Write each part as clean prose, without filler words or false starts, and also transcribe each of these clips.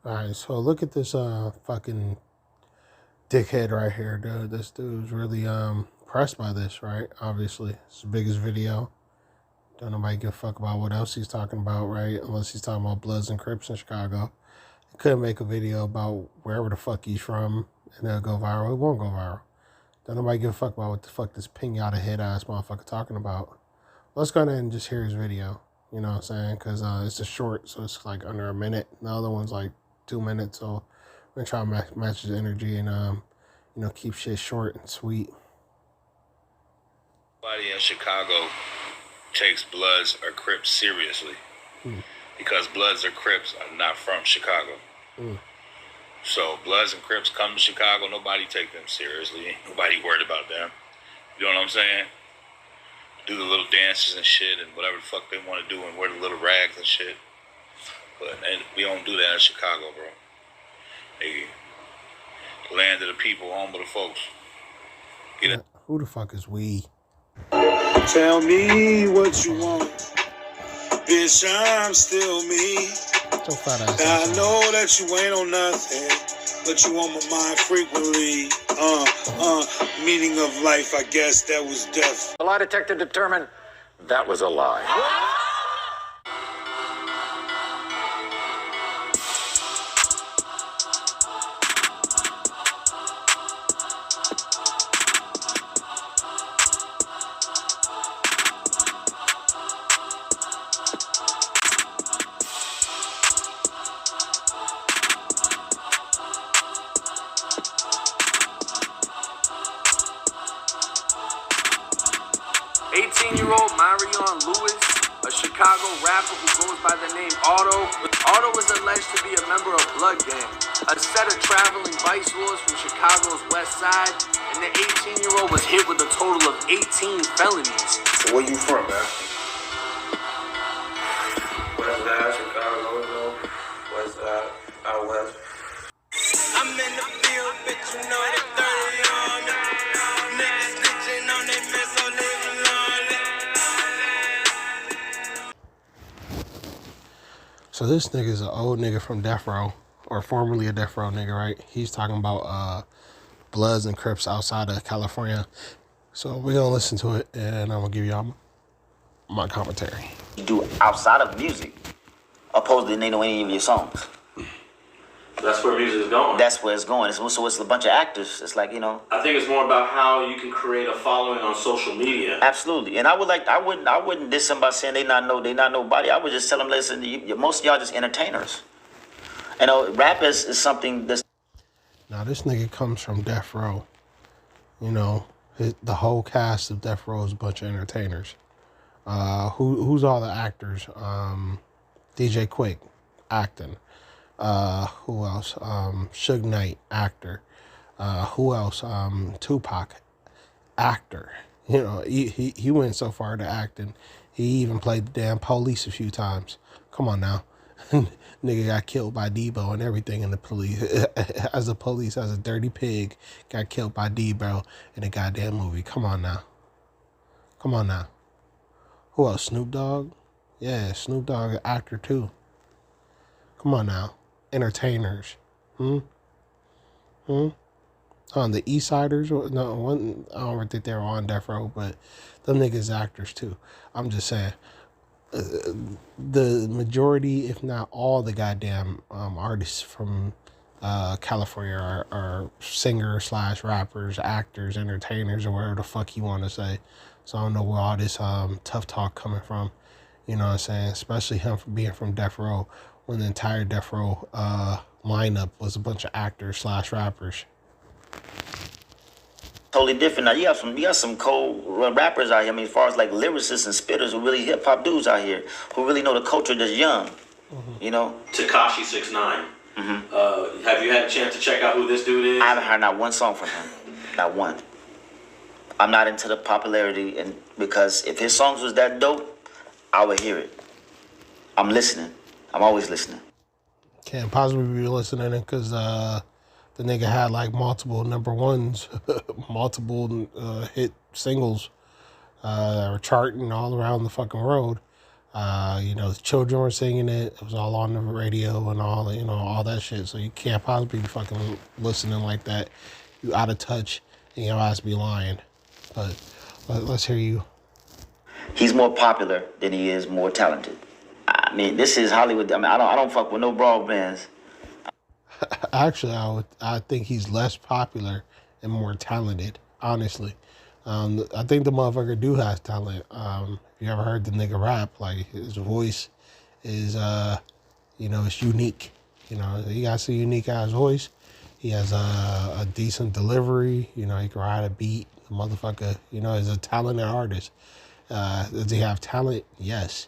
Alright, so look at this fucking dickhead right here, dude. This dude's really impressed by this, right? Obviously. It's the biggest video. Don't nobody give a fuck about what else he's talking about, right? Unless he's talking about Bloods and Crips in Chicago. He couldn't make a video about wherever the fuck he's from and it'll go viral. It won't go viral. Don't nobody give a fuck about what the fuck this pinata head ass motherfucker talking about. Let's go ahead and just hear his video. You know what I'm saying? Because it's a short, so it's like under a minute. The other one's like 2 minutes, so I'm gonna try to match his energy and you know, keep shit short and sweet. Nobody in Chicago takes Bloods or Crips seriously because Bloods or Crips are not from Chicago. So Bloods and Crips come to Chicago, nobody take them seriously. Ain't nobody worried about them. You know what I'm saying? Do the little dances and shit and whatever the fuck they want to do and wear the little rags and shit. But we don't do that in Chicago, bro. Hey, land of the people, home of the folks. Get it? Who the fuck is we? Tell me what you want. Bitch, I'm still me. So fat ass. I know that you ain't on nothing, but you on my mind frequently. Meaning of life, I guess that was death. The lie detector determined that was a lie. 18-year-old Marion Lewis, a Chicago rapper who goes by the name Otto. Otto was alleged to be a member of Blood Gang, a set of traveling vice lords from Chicago's west side, and the 18-year-old was hit with a total of 18 felonies. So where you from, man? West side, Chicago, west side, out west. I'm in the field, bitch, you know they 30 on me. Niggas snitching on they mess, so living lonely. So this nigga's an old nigga from Death Row, or formerly a Death Row nigga, right? He's talking about Bloods and Crips outside of California. So we're gonna listen to it, and I'm gonna give y'all my commentary. You do outside of music, opposed to they know any of your songs. That's where music is going. That's where it's going. So it's a bunch of actors. It's like, you know. I think it's more about how you can create a following on social media. Absolutely. And I wouldn't diss somebody saying they not nobody. I would just tell them, listen, most of y'all just entertainers. You know, rap is something that's. Now this nigga comes from Death Row. You know, the whole cast of Death Row is a bunch of entertainers. Who's all the actors? DJ Quick, acting. Who else? Suge Knight, actor. Who else? Tupac, actor. You know, he went so far to acting. He even played the damn police a few times. Come on now. Nigga got killed by Debo and everything in the police. As a dirty pig, got killed by Debo in a goddamn movie. Come on now. Come on now. Who else? Snoop Dogg? Yeah, Snoop Dogg, actor too. Come on now. Entertainers. On the East Siders? No, I don't think they were on Death Row, but them niggas actors too. I'm just saying. The majority, if not all the goddamn artists from California are singers / rappers, actors, entertainers, or whatever the fuck you want to say. So I don't know where all this tough talk coming from. You know what I'm saying? Especially him being from Death Row, when the entire Death Row lineup was a bunch of actors / rappers. Totally different. Now you got some cold rappers out here. I mean, as far as like lyricists and spitters who really hip hop dudes out here who really know the culture that's young. You know. Tekashi 6ix9ine. Have you had a chance to check out who this dude is? I haven't heard not one song from him. Not one. I'm not into the popularity, and because if his songs was that dope, I would hear it. I'm listening. I'm always listening. Can't possibly be listening because the nigga had like multiple number ones, multiple hit singles that were charting all around the fucking road. The children were singing it. It was all on the radio and all, all that shit. So you can't possibly be fucking listening like that. You out of touch and your ass be lying. But let's hear you. He's more popular than he is more talented. I mean, this is Hollywood. I mean, I don't fuck with no broad bands. Actually, I think he's less popular and more talented, honestly. I think the motherfucker do have talent. If you ever heard the nigga rap, like his voice is, it's unique. He got a unique ass voice. He has a decent delivery. He can ride a beat. The motherfucker, is a talented artist. Does he have talent? Yes.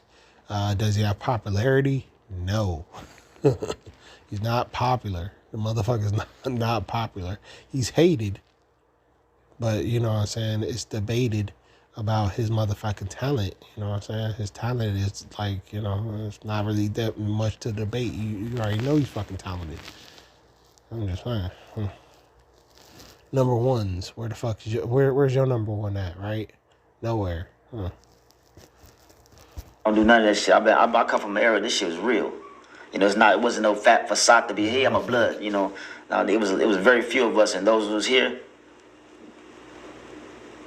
Does he have popularity? No. He's not popular. The motherfucker's not popular. He's hated. But, you know what I'm saying, it's debated about his motherfucking talent. You know what I'm saying? His talent is like, it's not really that much to debate. You already know he's fucking talented. I'm just saying. Number ones, where the fuck is where's your number one at, right? Nowhere. I don't do none of that shit. I come from an era, this shit was real. It wasn't no fat facade to be, hey, I'm a blood, No, it was very few of us, and those who was here,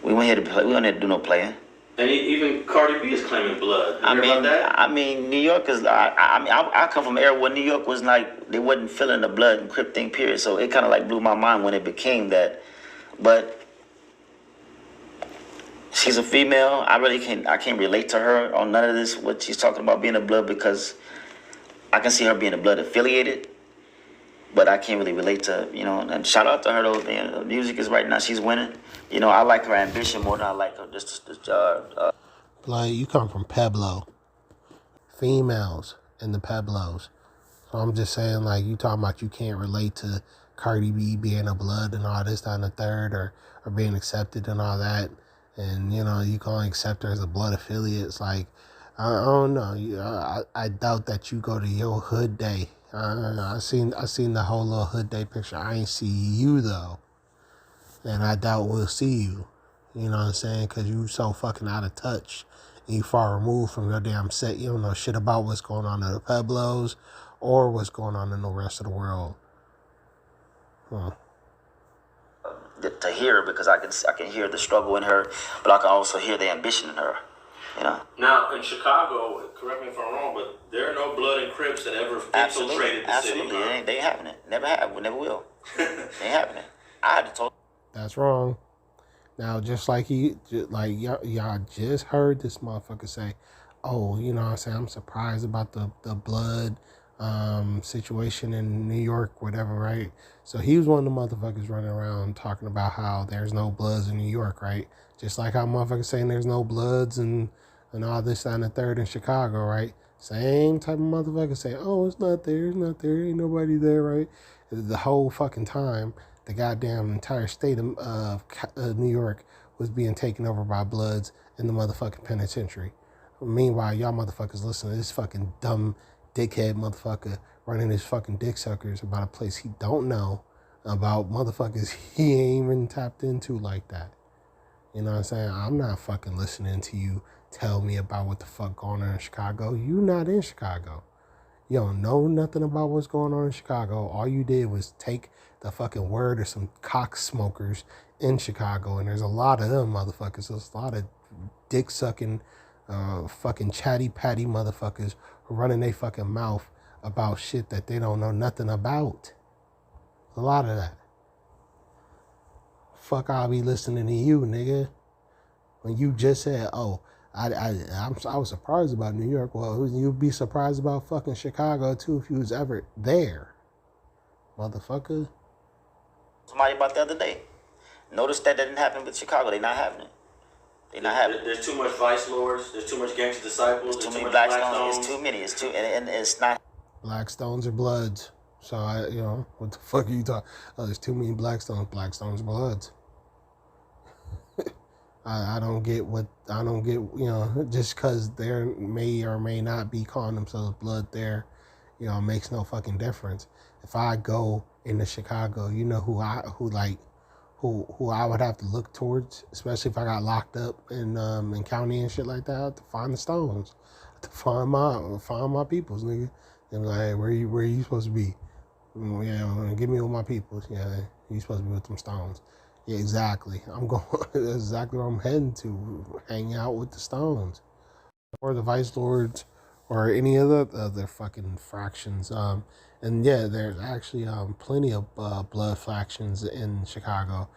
we weren't here to play. We weren't here to do no playing. And even Cardi B is claiming blood. You hear about that? I mean, New York is. I come from an era where New York was like they wasn't feeling the blood and Crip thing, period. So it kind of like blew my mind when it became that. But she's a female. I can't relate to her on none of this. What she's talking about being a blood, because I can see her being a blood affiliated. But I can't really relate to, and shout out to her though, man. The music is right now, she's winning. I like her ambition more than I like her Like, you come from Pueblo. Females in the Pueblos. So I'm just saying, like, you talking about you can't relate to Cardi B being a blood and all this, that, and the third, or being accepted and all that. And, you can't accept her as a blood affiliate. It's like, I don't know. I doubt that you go to your hood day. I seen the whole little hood day picture. I ain't see you though, and I doubt we'll see you. You know what I'm saying? Because you so fucking out of touch, and you far removed from your damn set. You don't know shit about what's going on in the Pueblos, or what's going on in the rest of the world. To hear her, because I can hear the struggle in her, but I can also hear the ambition in her. Now in Chicago, correct me if I'm wrong, but there are no blood and Crips that ever infiltrated the city. Absolutely, they ain't having it. Never have. We never will. They ain't having it. I had to told. That's wrong. Now, just like y'all just heard this motherfucker say, "Oh, you know what I'm saying? I'm surprised about the blood situation in New York, whatever, right?" So he was one of the motherfuckers running around talking about how there's no bloods in New York, right? Just like how motherfuckers saying there's no bloods and all this, that, and the third in Chicago, right? Same type of motherfucker saying, "Oh, it's not there, ain't nobody there," right? The whole fucking time, the goddamn entire state of New York was being taken over by bloods in the motherfucking penitentiary. Meanwhile, y'all motherfuckers listen to this fucking dumb dickhead motherfucker running his fucking dick suckers about a place he don't know, about motherfuckers he ain't even tapped into like that. You know what I'm saying? I'm not fucking listening to you tell me about what the fuck going on in Chicago. You not in Chicago. You don't know nothing about what's going on in Chicago. All you did was take the fucking word of some cock smokers in Chicago, and there's a lot of them motherfuckers. There's a lot of dick sucking, fucking chatty patty motherfuckers who running their fucking mouth about shit that they don't know nothing about. A lot of that. Fuck, I'll be listening to you, nigga. When you just said, "Oh, I was surprised about New York." Well, you'd be surprised about fucking Chicago too if you was ever there, motherfucker. Somebody about the other day. Notice that didn't happen with Chicago. They not having it. They not having it. There's too much vice lords. There's too much gangster disciples. There's too many much Blackstones. It's too many. It's too, and it's not. Blackstones are bloods. So what the fuck are you talking? Oh, there's too many Blackstones. Blackstones are bloods. I don't get, just because there may or may not be calling themselves blood there, makes no fucking difference. If I go into Chicago, who I would have to look towards, especially if I got locked up in county and shit like that, to find the Stones. to find my peoples, nigga. And like, hey, where you supposed to be? Yeah, give me all my peoples. Yeah, you supposed to be with them stones. Yeah, exactly. I'm going. That's exactly where I'm heading to. Hang out with the stones, or the Vice Lords, or any other fucking fractions. And yeah, there's actually plenty of blood factions in Chicago.